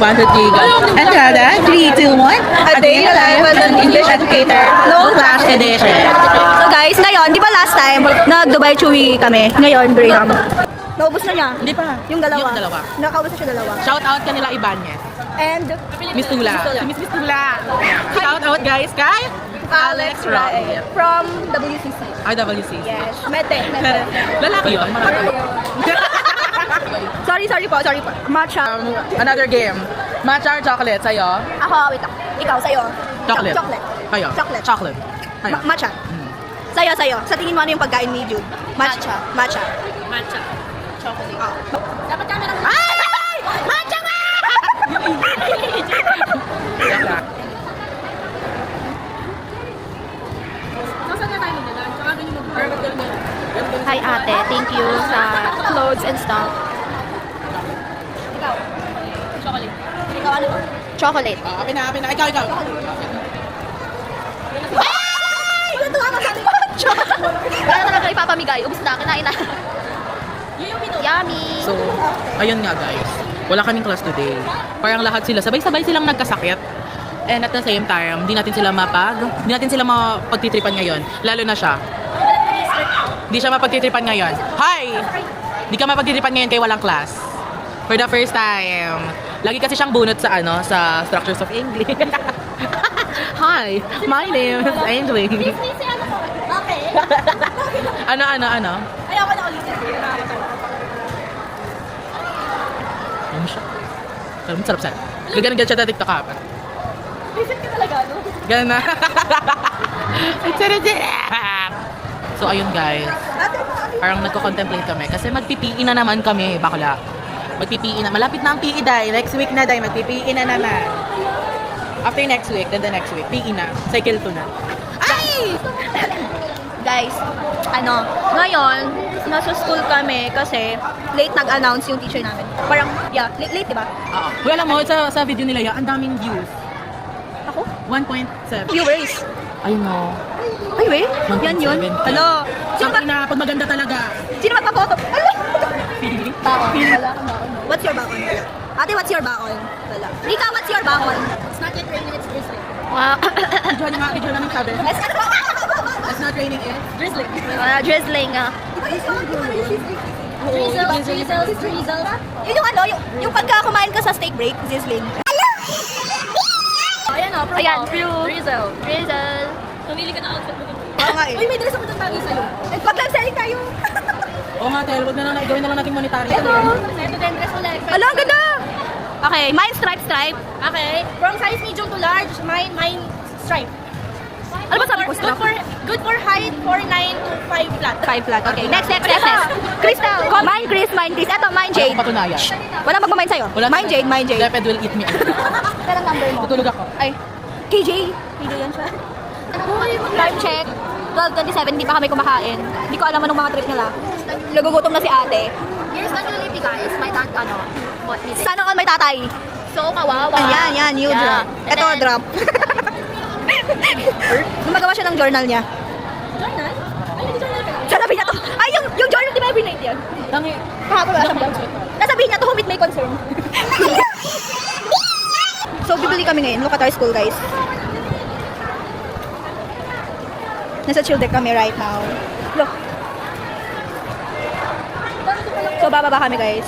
1, 2, 3, go. Entrada, 3, 2, 1. A day in the life as an English educator. No class edition. So guys, ngayon, di ba last time, nag-Dubai Chewy kami. Ngayon, Graham. Naubos na niya. Hindi pa. Yung dalawa. Yung dalawa. Nakaubos na siya dalawa. Shout out kanila Ibanez. And, Miss Tula. Si Miss Tula. Shout out guys kay Alex Rocky. From WCC. RWC. Yes. Mete. Mete. Lalaki yun. Sorry po. Matcha. Another game. Matcha or chocolate? Sa'yo? Ako, wait lang. Ikaw, sa'yo. Chocolate. Chocolate. Kayo? Chocolate. Chocolate. Kayo? Matcha. Sa'yo. Sa tingin mo ano yung pagkain ni Jude? Matcha. Chocolate. Dapat kami lang. Ay! Matcha nga! Hi ate, thank you sa clothes and stuff. Chocolate. Ikaw ano ba? Chocolate. Apin na. Ikaw. Ay! Natuwa ka sa ating matcha! Wala talaga ipapamigay. Ubus na, kinain na. Yummy! So, ayun nga guys. Wala kaming class today. Parang lahat sila, sabay-sabay silang nagkasakit. And at the same time, hindi natin sila mapagtitripan ngayon. Lalo na siya. Hindi siya mapagtitripan ngayon. Hi! Hindi ka mapagtitripan ngayon kay walang class. For the first time. Lagi kasi siyang bunot sa sa structures of English. Hi, my name is Angeline. Okay. Ano? Ayoko na ulitin. Ano siya? Sarap. Ganun siya sa TikTok kapan. Visit ka talaga, no? Ganun na. So ayun guys. Parang nagko-contemplate kami kasi mag-PPE na naman kami, bakla. Mag-PPE na. Malapit na ang PE dai. Next week na dai, mag-PPE na naman. After next week, then the next week, PE na. Cycle 2 na. Ay! Guys, ngayon, nasa school kami kasi late nag-announce yung teacher namin. Parang, late diba? Oo. Well, alam mo, sa video nila yan, ang daming views. Ako? 1.7. Viewers. I know. Ay, wait. Yan yun. 1.7. Hello. Sabi na, pag maganda talaga. Sino magpa-photo? Baon. Wala kang baon. What's your baon? Ate, what's your baon? Wala. Rika, what's your baon? It's not yet raining, it's drizzling. Wow. Video namin sabi. It's not raining, it's drizzling. Drizzling. Drizzle. Yun yung pagka kumain ka sa steak break, drizzling. Ayan o, Ayan, drizzle. Pumili ka na outfit mo. Oo nga eh. Uy, may dress ako dyan bagay sa'yo. Pag-live-selling tayo. Oo nga, Tel, wag na lang, gawin na lang natin monetary. Ito din, dress mo lang. Ala, ang ganda! Okay, mine stripe. Okay. From size medium to large, mine stripe. Ano ba sabi ko? Good for height, 4'9" to 5 flat. 5 flat, okay. Next. Crystal. Mine Chris. Ito, mine Jade. Patunayan. Wala magmamine sa'yo. Mine Jade. Leopard will eat me. Pero number mo. Tutulog ako. Ay, KJ yan siya. Time check. 12:27, hindi pa kami kumakain. Hindi ko alam anong mga trip nila. Nagugutom na si ate. Here's the new lippy guys. My dad, Sana all may tatay. So kawawa. Yan, new drop. And Ito, then- drop. Gumagawa siya ng journal niya. Journal? Sabi niya to. Ay, yung journal, di ba every night yan? Tangi. Kahapon wala siyang vlog. Nasabihin niya to whom it may concern. So, bibili kami ngayon. Look at our school, guys. Nasa chill deck kami right now. Look. So, bababa kami, guys.